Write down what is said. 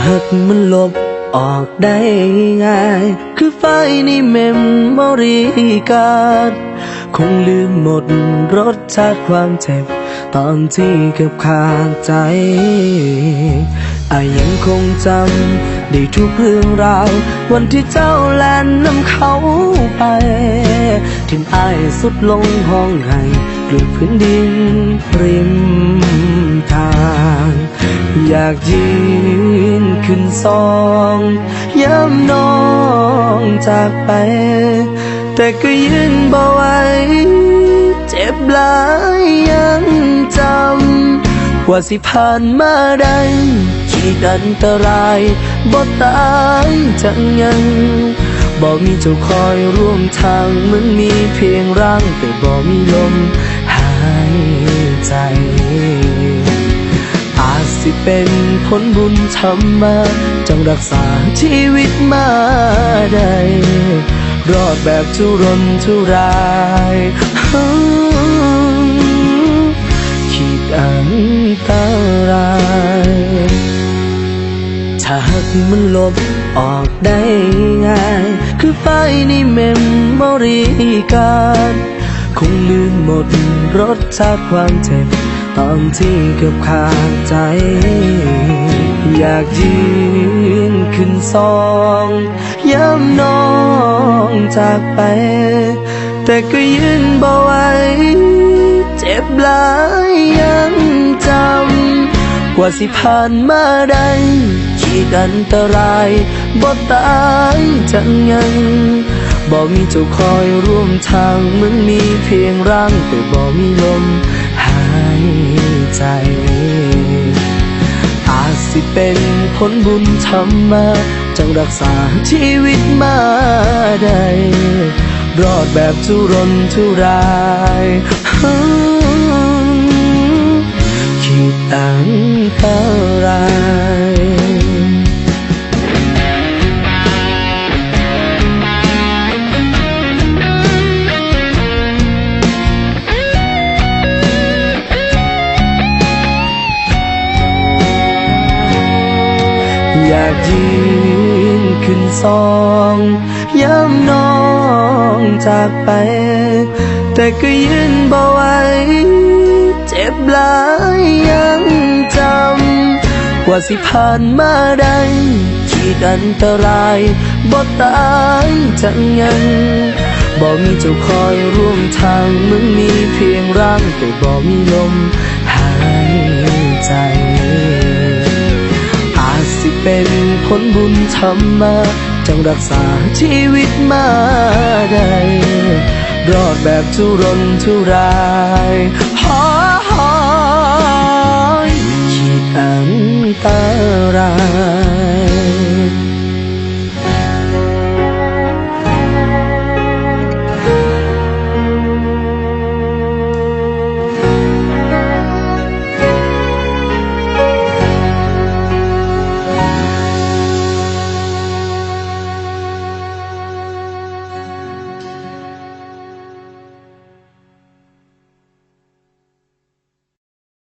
หากมันลบออกได้ง่ายคือไฟในเมมโมรีการ์ดคงลืมหมดรสชาติความเจ็บตอนที่เกือบขาดใจยังคงจำได้ทุกเรื่องราววันที่เจ้าแล่นนำเขาไปทิ้งอ้ายสุดลงห้องไห้เกลือพื้นดินริมทางอยากยืนขึ้นซองย้ำน้องจากไปแต่ก็ยืนบ่ไหวเจ็บหลายยังจำว่าสิผ่านมาได้ขีดอันตรายบ่ตายจังยังบ่มีเจ้าคอยร่วมทางเหมือนมีเพียงร่างแต่บ่มีลมหายใจอาจสิเป็นผลบุญธรรมะจงรักษาชีวิตมาได้รอดแบบทุรนทุรายขีดอันตรายถ้าหากมันลบออกได้ง่ายคือไฟในเมมโมรีการ์ดคงลืมหมดรสชาติความเจ็บตอนที่เกือบขาดใจอยากยืนขึ้นซองย้ำน้องจากไปแต่ก็ยืนบ่ไหวเจ็บหลายยังจำว่าสิผ่านมาได้ขีดอันตรายบ่ตายจังยังบ่มีเจ้าคอยร่วมทางเหมือนมีเพียงร่างแต่บ่มีลมหายใจอาจสิเป็นผลบุญธรรมะจงรักษาชีวิตมาได้รอดแบบทุรนทุรายขีดอันตรายอยากยืนขึ้นซองย้ำน้องจากไปแต่ก็ยืนบ่ไหวเจ็บหลายยังจำว่าสิผ่านมาได้ขีดอันตรายบ่ตายจังยังบ่มีเจ้าคอยร่วมทางเหมือนมีเพียงร่างแต่บ่มีลมหายใจอาจสิเป็นผลบุญธรรมะจงรักษาชีวิตมาได้รอดแบบทุรนทุราย